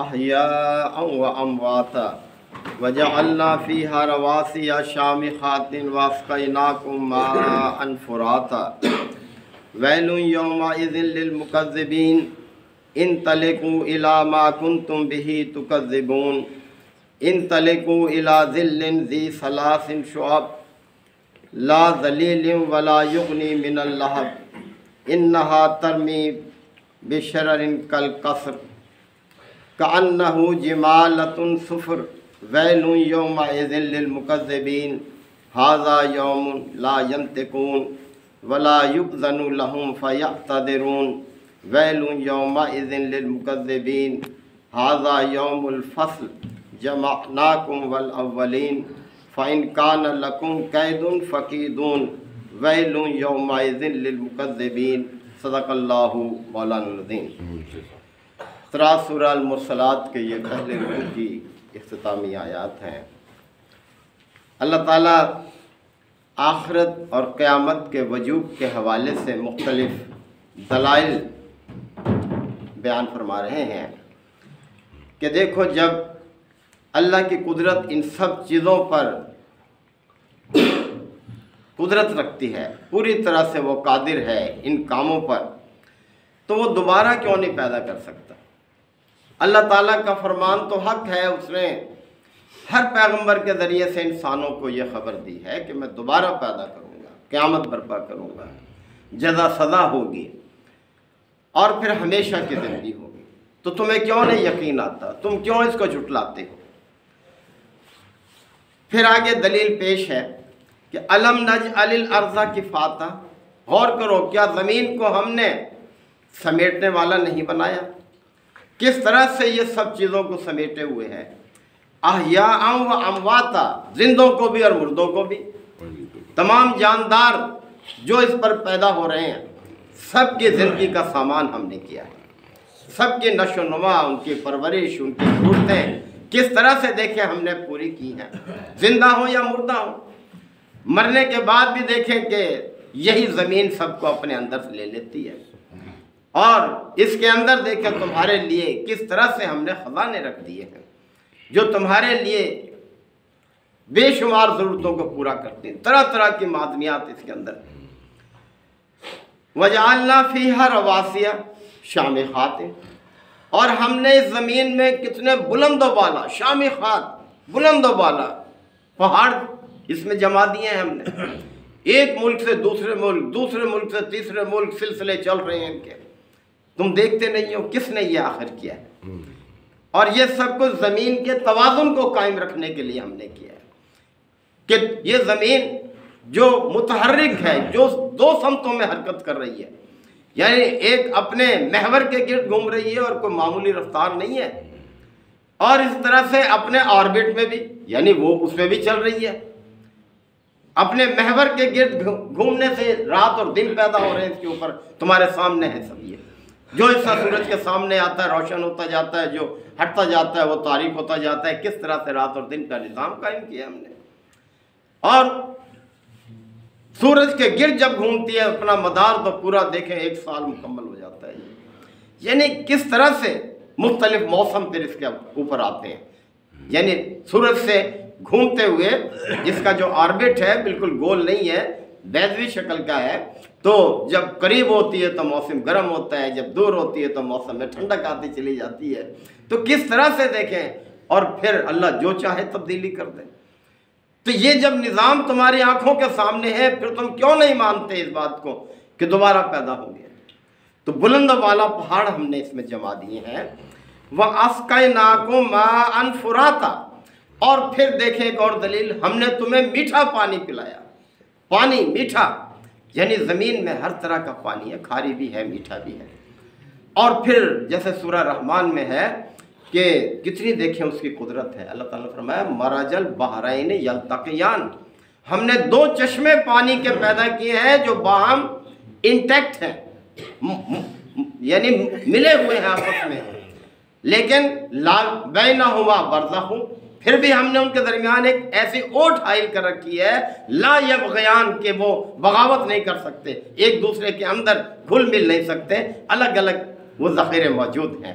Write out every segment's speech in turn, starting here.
احیاء و امواتا وجعلنا فیہا رواسy شامخات واسقیناکم ماء فراتا ویل یومئذ للمکذبین انطلقوا الی ما کنتم بہ تکذبون انطلقوا الی ظل ذی ثلاث شعب لا ظلیل ولا یغنی من اللہب انہا ترمی بشرر کالقصر کأنہ جمالۃ صفر ویل یومئذ للمکذبین ھذا یوم لا ینطقون ولا یؤذن لہم فیعتذرون ویل یومئذ للمکذبین ھذا یوم الفصل جمعناکم والاولین فإن کان لکم کید فکیدون ویل یومئذ للمکذبین۔ صدق اللہ مولانا العظیم۔ سورہ المرسلات کے یہ پہلے رکوع کی اختتامی آیات ہیں۔ اللہ تعالیٰ آخرت اور قیامت کے وجوب کے حوالے سے مختلف دلائل بیان فرما رہے ہیں کہ دیکھو جب اللہ کی قدرت ان سب چیزوں پر قدرت رکھتی ہے، پوری طرح سے وہ قادر ہے ان کاموں پر، تو وہ دوبارہ کیوں نہیں پیدا کر سکتا؟ اللہ تعالیٰ کا فرمان تو حق ہے، اس نے ہر پیغمبر کے ذریعے سے انسانوں کو یہ خبر دی ہے کہ میں دوبارہ پیدا کروں گا، قیامت برپا کروں گا، جزا سزا ہوگی اور پھر ہمیشہ کی زندگی ہوگی۔ تو تمہیں کیوں نہیں یقین آتا؟ تم کیوں اس کو جھٹلاتے ہو؟ پھر آگے دلیل پیش ہے کہ الم نجعل الارض کفاتا، غور کرو کیا زمین کو ہم نے سمیٹنے والا نہیں بنایا؟ کس طرح سے یہ سب چیزوں کو سمیٹے ہوئے ہیں۔ احیاء و امواتا، زندوں کو بھی اور مردوں کو بھی، تمام جاندار جو اس پر پیدا ہو رہے ہیں سب کی زندگی کا سامان ہم نے کیا ہے، سب کی نشو و نما، ان کی پرورش، ان کی ضرورتیں کس طرح سے دیکھیں ہم نے پوری کی ہیں، زندہ ہوں یا مردہ ہوں۔ مرنے کے بعد بھی دیکھیں کہ یہی زمین سب کو اپنے اندر سے لے لیتی ہے، اور اس کے اندر دیکھیں تمہارے لیے کس طرح سے ہم نے خزانے رکھ دیے ہیں جو تمہارے لیے بے شمار ضرورتوں کو پورا کرتے ہیں، طرح طرح کی معدنیات اس کے اندر۔ وَجَعَلْنَا فِيهَا رَوَاسِيَ شَامِخَاتٍ، اور ہم نے اس زمین میں کتنے بلند و بالا، شامخات، بلند و بالا پہاڑ اس میں جما دیے ہیں ہم نے۔ ایک ملک سے دوسرے ملک، دوسرے ملک سے تیسرے ملک، سلسلے چل رہے ہیں ان کے، تم دیکھتے نہیں ہو کس نے یہ آخر کیا ہے؟ اور یہ سب کچھ زمین کے توازن کو قائم رکھنے کے لیے ہم نے کیا ہے کہ یہ زمین جو متحرک ہے، جو دو سمتوں میں حرکت کر رہی ہے، یعنی ایک اپنے محور کے گرد گھوم رہی ہے اور کوئی معمولی رفتار نہیں ہے، اور اس طرح سے اپنے آربٹ میں بھی، یعنی وہ اس میں بھی چل رہی ہے۔ اپنے محور کے گرد گھومنے سے رات اور دن پیدا ہو رہے ہیں اس کے اوپر، تمہارے سامنے ہے سب یہ۔ جو حصہ سورج کے سامنے آتا ہے روشن ہوتا جاتا ہے، جو ہٹتا جاتا ہے وہ تاریک ہوتا جاتا ہے۔ کس طرح سے رات اور دن کا نظام قائم کیا ہم نے، اور سورج کے گرد جب گھومتی ہے اپنا مدار تو پورا دیکھیں 1 سال مکمل ہو جاتا ہے۔ یعنی کس طرح سے مختلف موسم پھر اس کے اوپر آتے ہیں، یعنی سورج سے گھومتے ہوئے جس کا جو آربٹ ہے بالکل گول نہیں ہے، بیضوی شکل کا ہے، تو جب قریب ہوتی ہے تو موسم گرم ہوتا ہے، جب دور ہوتی ہے تو موسم میں ٹھنڈک آتی چلی جاتی ہے۔ تو کس طرح سے دیکھیں، اور پھر اللہ جو چاہے تبدیلی کر دے۔ تو یہ جب نظام تمہاری آنکھوں کے سامنے ہے، پھر تم کیوں نہیں مانتے اس بات کو کہ دوبارہ پیدا ہوں گے؟ تو بلند والا پہاڑ ہم نے اس میں جما دیے ہیں۔ وَأَسْقَيْنَاكُم مَاءً فُرَاتًا، اور پھر دیکھیں ایک اور دلیل، ہم نے تمہیں میٹھا پانی پلایا۔ پانی میٹھا یعنی زمین میں ہر طرح کا پانی ہے، کھاری بھی ہے، میٹھا بھی ہے۔ اور پھر جیسے سورہ رحمان میں ہے کہ کتنی دیکھیں اس کی قدرت ہے۔ اللہ تعالیٰ نے فرمایا مرج البحرین یلتقیان، ہم نے 2 چشمے پانی کے پیدا کیے ہیں جو باہم انٹیکٹ ہیں، یعنی ملے ہوئے ہیں آپس میں، لیکن لا بینہما برزخ، پھر بھی ہم نے ان کے درمیان ایک ایسی اوٹ حائل کر رکھی ہے لا یبغیان، کہ وہ بغاوت نہیں کر سکتے، ایک دوسرے کے اندر گھل مل نہیں سکتے، الگ الگ وہ ذخیرے موجود ہیں۔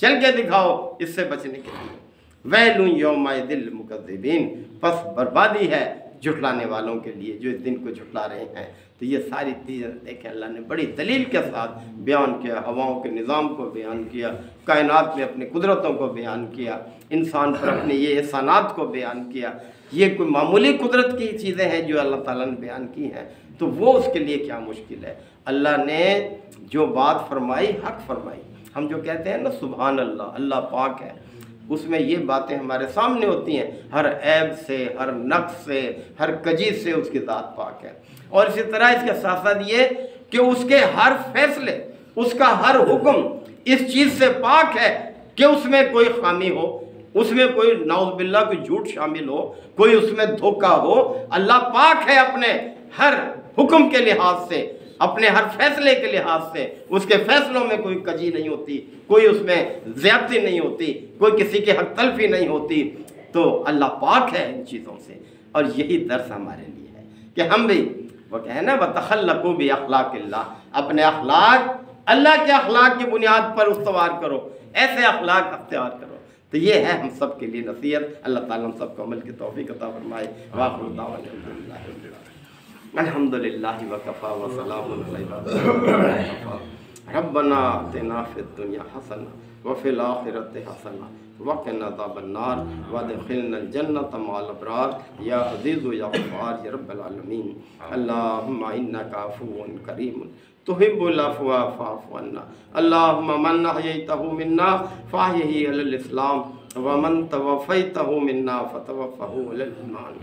چل کے دکھاؤ اس سے بچنے کے لیے۔ ویلٌ یومئذ للمکذبین، پس بربادی ہے جھٹلانے والوں کے لیے جو اس دن کو جھٹلا رہے ہیں۔ تو یہ ساری چیزیں دیکھیں اللہ نے بڑی دلیل کے ساتھ بیان کیا، ہواؤں کے نظام کو بیان کیا، کائنات میں اپنی قدرتوں کو بیان کیا، انسان پر اپنے یہ احسانات کو بیان کیا۔ یہ کوئی معمولی قدرت کی چیزیں ہیں جو اللہ تعالیٰ نے بیان کی ہیں، تو وہ اس کے لیے کیا مشکل ہے۔ اللہ نے جو بات فرمائی حق فرمائی۔ ہم جو کہتے ہیں نا سبحان اللہ، اللہ پاک ہے، اس میں یہ باتیں ہمارے سامنے ہوتی ہیں، ہر عیب سے، ہر نقص سے، ہر کجی سے اس کی ذات پاک ہے۔ اور اسی طرح اس کے ساتھ ساتھ یہ کہ اس کے ہر فیصلے، اس کا ہر حکم اس چیز سے پاک ہے کہ اس میں کوئی خامی ہو، اس میں کوئی نعوذ باللہ کوئی جھوٹ شامل ہو، کوئی اس میں دھوکہ ہو۔ اللہ پاک ہے اپنے ہر حکم کے لحاظ سے، اپنے ہر فیصلے کے لحاظ سے۔ اس کے فیصلوں میں کوئی کجی نہیں ہوتی، کوئی اس میں زیادتی نہیں ہوتی، کوئی کسی کے حق تلفی نہیں ہوتی۔ تو اللہ پاک ہے ان چیزوں سے، اور یہی درس ہمارے لیے ہے کہ ہم بھی وہ کہیں نا وَتَخَلَّقُوا بِأَخْلَاقِ اللَّهِ، اپنے اخلاق اللہ کے اخلاق کی بنیاد پر استوار کرو، ایسے اخلاق اختیار کرو۔ تو یہ ہے ہم سب کے لیے نصیحت۔ اللہ تعالیٰ ہم سب کو عمل کی توفیق عطا فرمائے۔ وآخر دعوانا الحمد للہ وکفا وسلام علی عبادہ ربنا آتنا فی الدنیا حسنہ وفی الآخرۃ حسنہ وقنا عذاب النار وادخلنا الجنۃ مع الابرار یا عزیز یا غفار یا رب العالمین۔ اللہم انک عفو کریم تحب العفو فاعف عنا۔ اللہم من احییتہ منا فاحیہ علی الاسلام ومن توفیتہ منا فتوفہ علی الایمان۔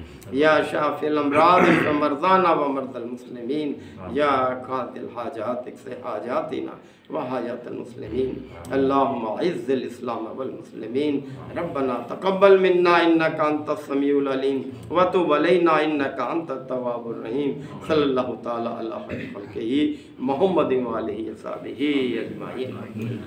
یا شافی الامراض ومرضانا ومرضى المسلمین یا قاضی الحاجات اقض حاجاتنا وحاجات المسلمین۔ اللہم اعز الاسلام والمسلمین۔ ربنا تقبل منا انک انت السمیع العلیم وتب علینا انک انت التواب الرحیم۔ صلی اللہ تعالی علی خیر خلقہ محمد وآلہ وصحبہ اجمعین۔